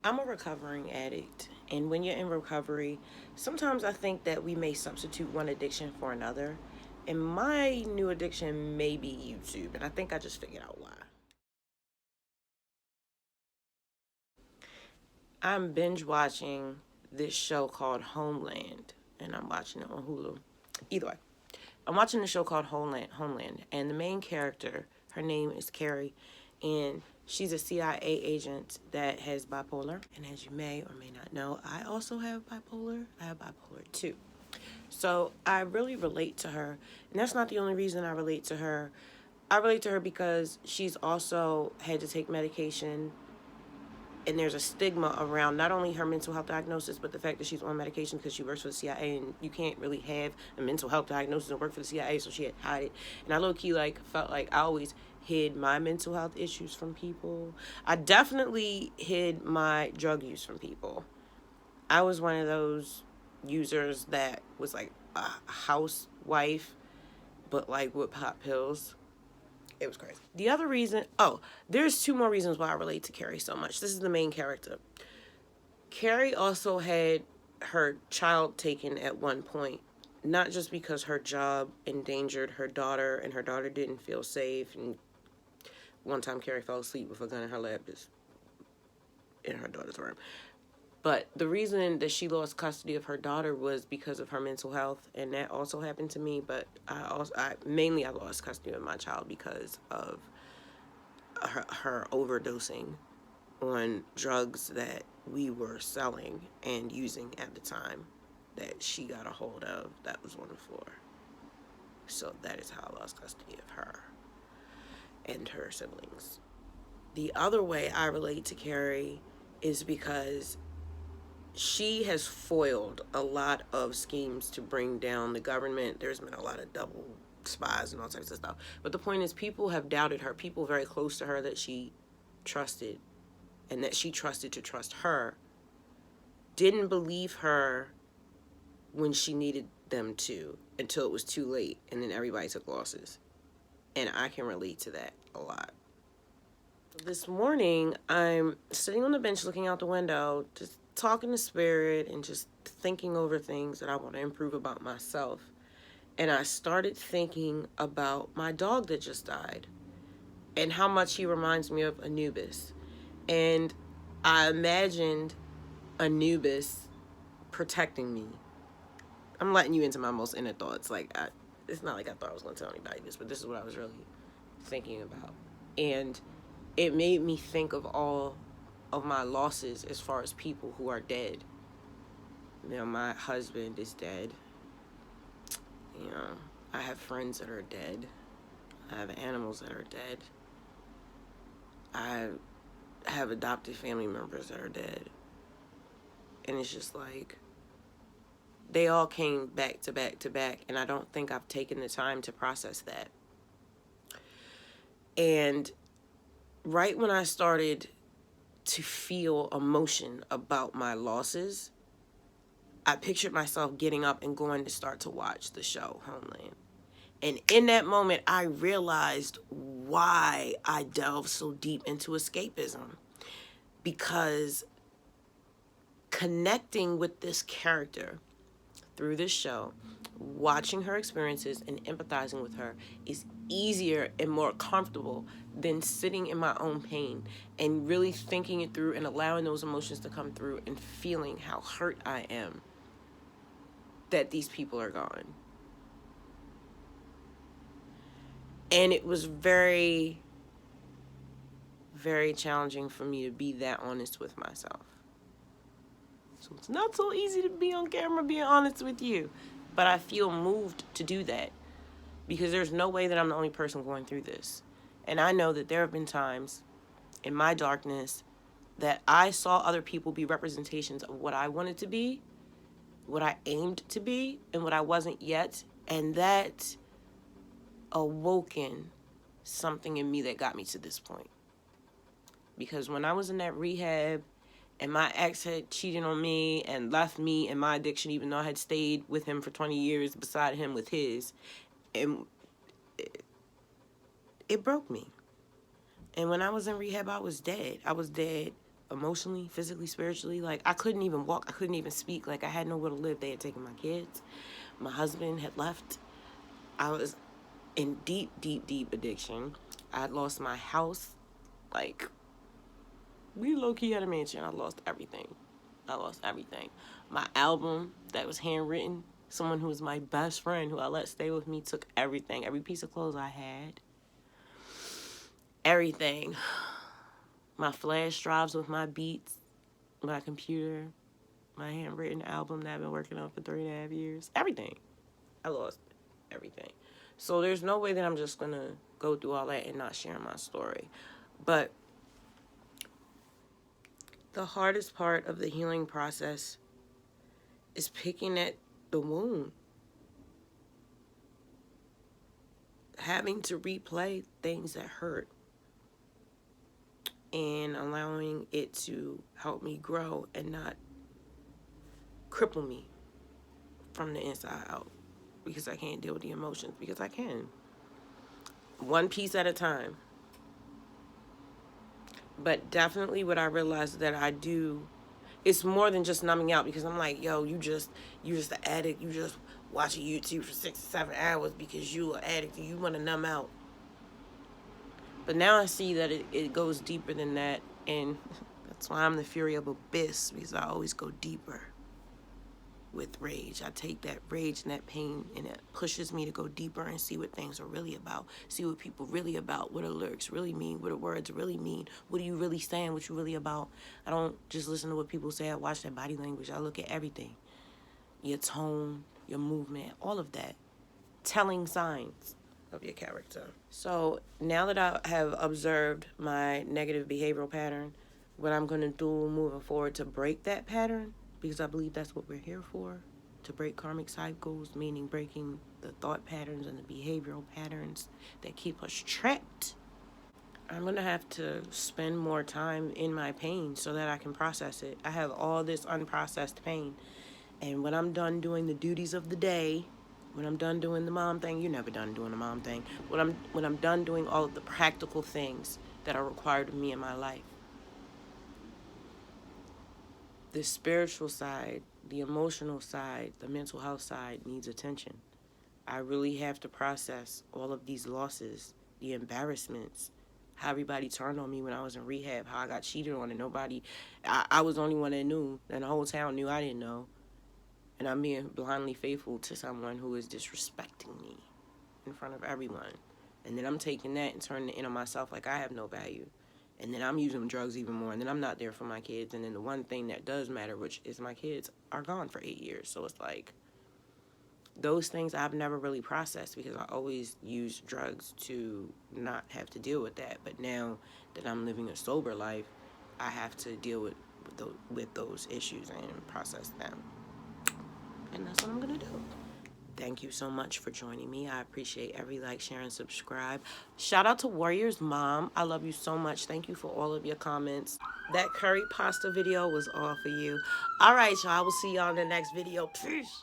I'm a recovering addict, and when you're in recovery, sometimes I think that we may substitute one addiction for another. And my new addiction may be YouTube, and I think I just figured out why. I'm binge watching this show called Homeland, and I'm watching it on Hulu. Either way, I'm watching the show called Homeland, and the main character, her name is Carrie, and she's a CIA agent that has bipolar. And as you may or may not know, I also have bipolar. I have bipolar too. So I really relate to her, and that's not the only reason I relate to her. I relate to her because she's also had to take medication, and there's a stigma around not only her mental health diagnosis, but the fact that she's on medication because she works for the CIA, and you can't really have a mental health diagnosis and work for the CIA, so she had to hide it. And I low key felt like I always hid my mental health issues from people. I definitely hid my drug use from people. I was one of those users that was like a housewife, but like would pop pills. It was crazy. The other reason, there's two more reasons why I relate to Carrie so much. This is the main character. Carrie also had her child taken at one point, not just because her job endangered her daughter and her daughter didn't feel safe. And one time Carrie fell asleep with a gun in her lap just in her daughter's room. But the reason that she lost custody of her daughter was because of her mental health, and that also happened to me. But I lost custody of my child because of her overdosing on drugs that we were selling and using at the time that she got a hold of. That was on the floor. So that is how I lost custody of her and her siblings. The other way I relate to Carrie is because she has foiled a lot of schemes to bring down the government. There's been a lot of double spies and all types of stuff. But the point is, people have doubted her. People very close to her that she trusted and that she trusted to trust her didn't believe her when she needed them to until it was too late. And then everybody took losses. And I can relate to that a lot. This morning, I'm sitting on the bench looking out the window, just talking to Spirit and just thinking over things that I want to improve about myself. And I started thinking about my dog that just died and how much he reminds me of Anubis. And I imagined Anubis protecting me. I'm letting you into my most inner thoughts. It's not like I thought I was going to tell anybody this, but this is what I was really thinking about. And it made me think of all of my losses as far as people who are dead. You know, my husband is dead. You know, I have friends that are dead. I have animals that are dead. I have adopted family members that are dead. And it's just like, they all came back to back to back, and I don't think I've taken the time to process that. And right when I started to feel emotion about my losses, I pictured myself getting up and going to start to watch the show Homeland. And in that moment, I realized why I delved so deep into escapism. Because connecting with this character through this show, watching her experiences and empathizing with her is easier and more comfortable than sitting in my own pain and really thinking it through and allowing those emotions to come through and feeling how hurt I am that these people are gone. And it was very, very challenging for me to be that honest with myself. So it's not so easy to be on camera being honest with you. But I feel moved to do that because there's no way that I'm the only person going through this. And I know that there have been times in my darkness that I saw other people be representations of what I wanted to be, what I aimed to be, and what I wasn't yet. And that awoken something in me that got me to this point. Because when I was in that rehab and my ex had cheated on me and left me in my addiction, even though I had stayed with him for 20 years beside him with his, and it broke me. And when I was in rehab, I was dead. I was dead emotionally, physically, spiritually. Like, I couldn't even walk. I couldn't even speak. Like, I had nowhere to live. They had taken my kids. My husband had left. I was in deep, deep, deep addiction. I had lost my house. Like, we low-key had a mansion. I lost everything. My album that was handwritten, someone who was my best friend, who I let stay with me, took everything. Every piece of clothes I had. Everything. My flash drives with my beats, my computer, my handwritten album that I've been working on for 3.5 years. Everything. I lost everything. So there's no way that I'm just going to go through all that and not share my story. But the hardest part of the healing process is picking at the wound. Having to replay things that hurt. And allowing it to help me grow and not cripple me from the inside out. Because I can't deal with the emotions. Because I can. One piece at a time. But definitely what I realized that I do, it's more than just numbing out, because I'm like, yo, you just an addict. You just watching YouTube for 6 to 7 hours because you an addict and you want to numb out. But now I see that it goes deeper than that, and that's why I'm the Fury of Abyss, because I always go deeper with rage. I take that rage and that pain, and it pushes me to go deeper and see what things are really about, see what people really about, what the lyrics really mean, what the words really mean, what are you really saying, what you really about. I don't just listen to what people say. I watch their body language. I look at everything, your tone, your movement, all of that, telling signs of your character. So now that I have observed my negative behavioral pattern, what I'm going to do moving forward to break that pattern, because I believe that's what we're here for, to break karmic cycles, meaning breaking the thought patterns and the behavioral patterns that keep us trapped. I'm going to have to spend more time in my pain so that I can process it. I have all this unprocessed pain. And when I'm done doing the duties of the day, when I'm done doing the mom thing, you're never done doing the mom thing. When I'm done doing all of the practical things that are required of me in my life, the spiritual side, the emotional side, the mental health side needs attention. I really have to process all of these losses, the embarrassments, how everybody turned on me when I was in rehab, how I got cheated on, and I was the only one that knew, and the whole town knew I didn't know. And I'm being blindly faithful to someone who is disrespecting me in front of everyone. And then I'm taking that and turning it in on myself like I have no value. And then I'm using drugs even more. And then I'm not there for my kids. And then the one thing that does matter, which is my kids, are gone for 8 years. So it's like, those things I've never really processed because I always used drugs to not have to deal with that. But now that I'm living a sober life, I have to deal with those issues and process them. And that's what I'm going to do. Thank you so much for joining me. I appreciate every like, share, and subscribe. Shout out to Warrior's mom. I love you so much. Thank you for all of your comments. That curry pasta video was all for you. All right, y'all. I will see y'all in the next video. Peace.